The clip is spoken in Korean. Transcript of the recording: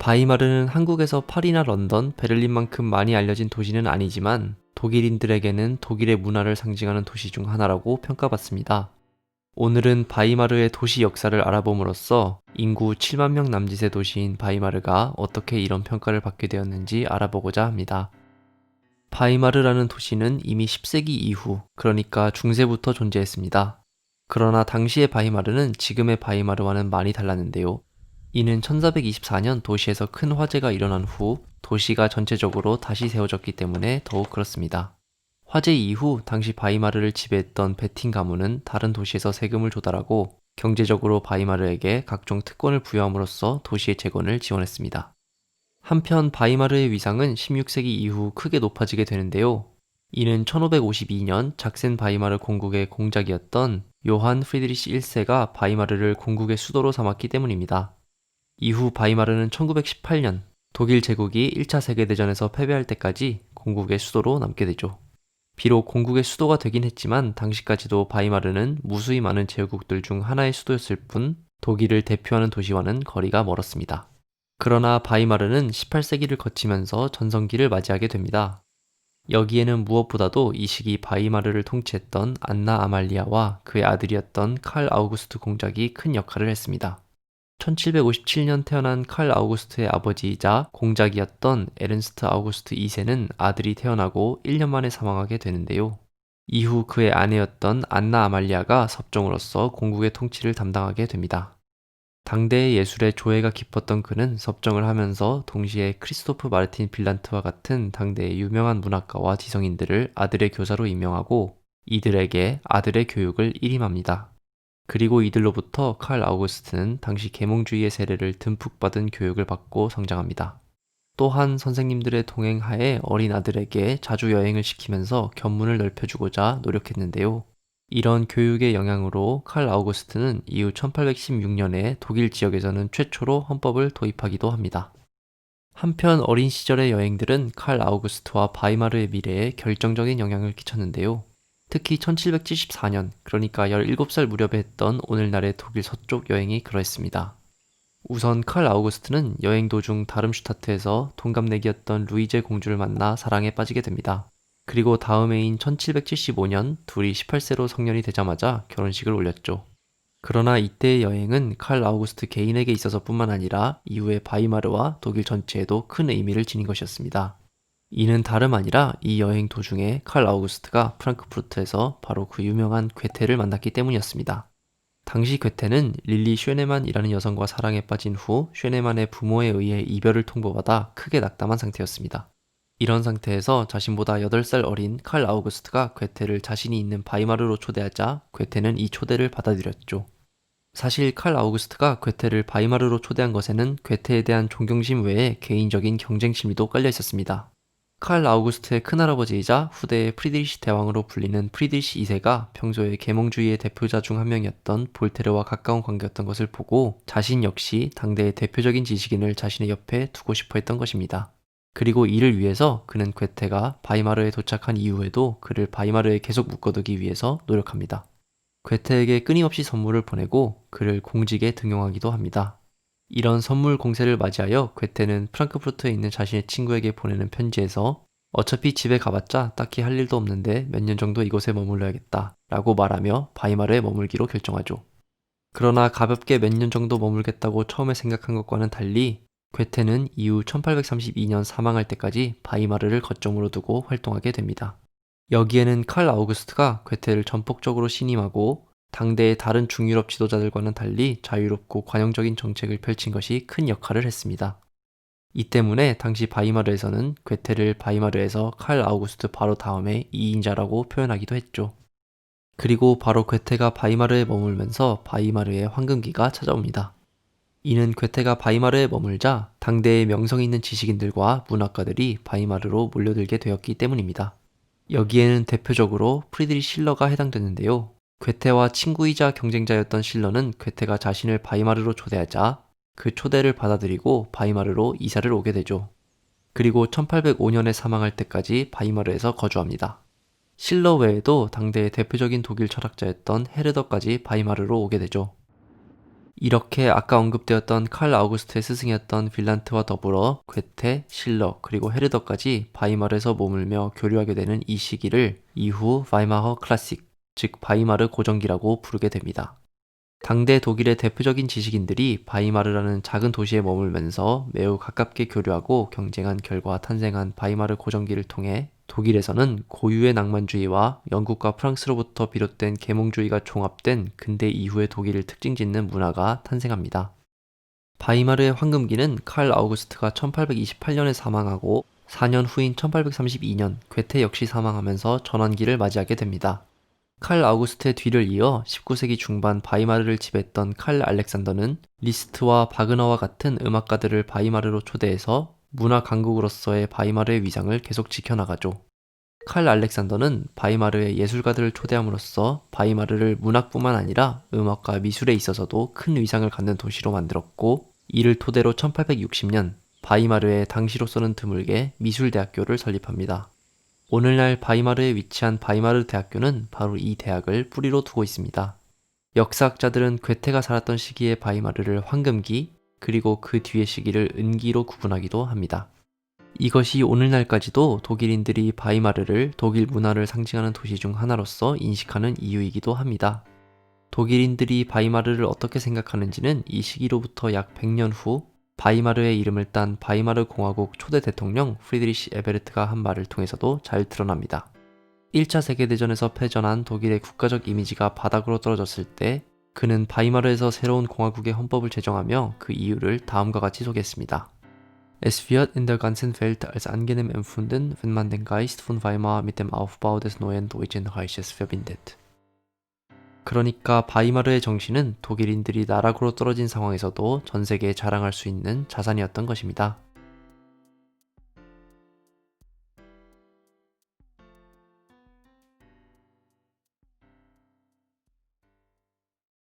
바이마르는 한국에서 파리나 런던, 베를린만큼 많이 알려진 도시는 아니지만 독일인들에게는 독일의 문화를 상징하는 도시 중 하나라고 평가받습니다. 오늘은 바이마르의 도시 역사를 알아봄으로써 인구 7만 명 남짓의 도시인 바이마르가 어떻게 이런 평가를 받게 되었는지 알아보고자 합니다. 바이마르라는 도시는 이미 10세기 이후, 그러니까 중세부터 존재했습니다. 그러나 당시의 바이마르는 지금의 바이마르와는 많이 달랐는데요. 이는 1424년 도시에서 큰 화재가 일어난 후 도시가 전체적으로 다시 세워졌기 때문에 더욱 그렇습니다. 화재 이후 당시 바이마르를 지배했던 베틴 가문은 다른 도시에서 세금을 조달하고 경제적으로 바이마르에게 각종 특권을 부여함으로써 도시의 재건을 지원했습니다. 한편 바이마르의 위상은 16세기 이후 크게 높아지게 되는데요. 이는 1552년 작센 바이마르 공국의 공작이었던 요한 프리드리시 1세가 바이마르를 공국의 수도로 삼았기 때문입니다. 이후 바이마르는 1918년 독일 제국이 1차 세계대전에서 패배할 때까지 공국의 수도로 남게 되죠. 비록 공국의 수도가 되긴 했지만 당시까지도 바이마르는 무수히 많은 제국들 중 하나의 수도였을 뿐 독일을 대표하는 도시와는 거리가 멀었습니다. 그러나 바이마르는 18세기를 거치면서 전성기를 맞이하게 됩니다. 여기에는 무엇보다도 이 시기 바이마르를 통치했던 안나 아말리아와 그의 아들이었던 칼 아우구스트 공작이 큰 역할을 했습니다. 1757년 태어난 칼 아우구스트의 아버지이자 공작이었던 에른스트 아우구스트 2세는 아들이 태어나고 1년 만에 사망하게 되는데요. 이후 그의 아내였던 안나 아말리아가 섭정으로서 공국의 통치를 담당하게 됩니다. 당대의 예술에 조예가 깊었던 그는 섭정을 하면서 동시에 크리스토프 마르틴 빌란트와 같은 당대의 유명한 문학가와 지성인들을 아들의 교사로 임명하고 이들에게 아들의 교육을 일임합니다. 그리고 이들로부터 칼 아우구스트는 당시 계몽주의의 세례를 듬뿍 받은 교육을 받고 성장합니다. 또한 선생님들의 동행하에 어린 아들에게 자주 여행을 시키면서 견문을 넓혀주고자 노력했는데요. 이런 교육의 영향으로 칼 아우구스트는 이후 1816년에 독일 지역에서는 최초로 헌법을 도입하기도 합니다. 한편 어린 시절의 여행들은 칼 아우구스트와 바이마르의 미래에 결정적인 영향을 끼쳤는데요. 특히 1774년, 그러니까 17살 무렵에 했던 오늘날의 독일 서쪽 여행이 그러했습니다. 우선 칼 아우구스트는 여행 도중 다름슈타트에서 동갑내기였던 루이제 공주를 만나 사랑에 빠지게 됩니다. 그리고 다음 해인 1775년 둘이 18세로 성년이 되자마자 결혼식을 올렸죠. 그러나 이때의 여행은 칼 아우구스트 개인에게 있어서 뿐만 아니라 이후에 바이마르와 독일 전체에도 큰 의미를 지닌 것이었습니다. 이는 다름 아니라 이 여행 도중에 칼 아우구스트가 프랑크푸르트에서 바로 그 유명한 괴테를 만났기 때문이었습니다. 당시 괴테는 릴리 쉐네만이라는 여성과 사랑에 빠진 후 쉐네만의 부모에 의해 이별을 통보받아 크게 낙담한 상태였습니다. 이런 상태에서 자신보다 8살 어린 칼 아우구스트가 괴테를 자신이 있는 바이마르로 초대하자 괴테는 이 초대를 받아들였죠. 사실 칼 아우구스트가 괴테를 바이마르로 초대한 것에는 괴테에 대한 존경심 외에 개인적인 경쟁 심리도 깔려 있었습니다. 칼 아우구스트의 큰할아버지이자 후대의 프리드리시 대왕으로 불리는 프리드리시 2세가 평소에 계몽주의의 대표자 중 한 명이었던 볼테르와 가까운 관계였던 것을 보고 자신 역시 당대의 대표적인 지식인을 자신의 옆에 두고 싶어 했던 것입니다. 그리고 이를 위해서 그는 괴테가 바이마르에 도착한 이후에도 그를 바이마르에 계속 묶어두기 위해서 노력합니다. 괴테에게 끊임없이 선물을 보내고 그를 공직에 등용하기도 합니다. 이런 선물 공세를 맞이하여 괴테는 프랑크푸르트에 있는 자신의 친구에게 보내는 편지에서 어차피 집에 가봤자 딱히 할 일도 없는데 몇 년 정도 이곳에 머물러야겠다 라고 말하며 바이마르에 머물기로 결정하죠. 그러나 가볍게 몇 년 정도 머물겠다고 처음에 생각한 것과는 달리 괴테는 이후 1832년 사망할 때까지 바이마르를 거점으로 두고 활동하게 됩니다. 여기에는 칼 아우구스트가 괴테를 전폭적으로 신임하고 당대의 다른 중유럽 지도자들과는 달리 자유롭고 관용적인 정책을 펼친 것이 큰 역할을 했습니다. 이 때문에 당시 바이마르에서는 괴테를 바이마르에서 칼 아우구스트 바로 다음에 2인자라고 표현하기도 했죠. 그리고 바로 괴테가 바이마르에 머물면서 바이마르의 황금기가 찾아옵니다. 이는 괴테가 바이마르에 머물자 당대의 명성 있는 지식인들과 문학가들이 바이마르로 몰려들게 되었기 때문입니다. 여기에는 대표적으로 프리드리시 실러가 해당되는데요. 괴테와 친구이자 경쟁자였던 실러는 괴테가 자신을 바이마르로 초대하자 그 초대를 받아들이고 바이마르로 이사를 오게 되죠. 그리고 1805년에 사망할 때까지 바이마르에서 거주합니다. 실러 외에도 당대의 대표적인 독일 철학자였던 헤르더까지 바이마르로 오게 되죠. 이렇게 아까 언급되었던 칼 아우구스트의 스승이었던 빌란트와 더불어 괴테, 실러, 그리고 헤르더까지 바이마르에서 머물며 교류하게 되는 이 시기를 이후 바이마허 클래식, 즉 바이마르 고전기라고 부르게 됩니다. 당대 독일의 대표적인 지식인들이 바이마르라는 작은 도시에 머물면서 매우 가깝게 교류하고 경쟁한 결과 탄생한 바이마르 고전기를 통해 독일에서는 고유의 낭만주의와 영국과 프랑스로부터 비롯된 계몽주의가 종합된 근대 이후의 독일을 특징짓는 문화가 탄생합니다. 바이마르의 황금기는 칼 아우구스트가 1828년에 사망하고 4년 후인 1832년 괴테 역시 사망하면서 전환기를 맞이하게 됩니다. 칼 아우구스트의 뒤를 이어 19세기 중반 바이마르를 지배했던 칼 알렉산더는 리스트와 바그너와 같은 음악가들을 바이마르로 초대해서 문화 강국으로서의 바이마르의 위상을 계속 지켜나가죠. 칼 알렉산더는 바이마르의 예술가들을 초대함으로써 바이마르를 문학뿐만 아니라 음악과 미술에 있어서도 큰 위상을 갖는 도시로 만들었고, 이를 토대로 1860년 바이마르에 당시로서는 드물게 미술대학교를 설립합니다. 오늘날 바이마르에 위치한 바이마르 대학교는 바로 이 대학을 뿌리로 두고 있습니다. 역사학자들은 괴테가 살았던 시기의 바이마르를 황금기, 그리고 그 뒤의 시기를 은기로 구분하기도 합니다. 이것이 오늘날까지도 독일인들이 바이마르를 독일 문화를 상징하는 도시 중 하나로서 인식하는 이유이기도 합니다. 독일인들이 바이마르를 어떻게 생각하는지는 이 시기로부터 약 100년 후 바이마르의 이름을 딴 바이마르 공화국 초대 대통령 프리드리시 에베르트가 한 말을 통해서도 잘 드러납니다. 1차 세계대전에서 패전한 독일의 국가적 이미지가 바닥으로 떨어졌을 때 그는 바이마르에서 새로운 공화국의 헌법을 제정하며 그 이유를 다음과 같이 소개했습니다. Es wird in der ganzen Welt als angenehm empfunden, wenn man den Geist von Weimar mit dem Aufbau des neuen Deutschen Reiches verbindet. 그러니까 바이마르의 정신은 독일인들이 나락으로 떨어진 상황에서도 전 세계에 자랑할 수 있는 자산이었던 것입니다.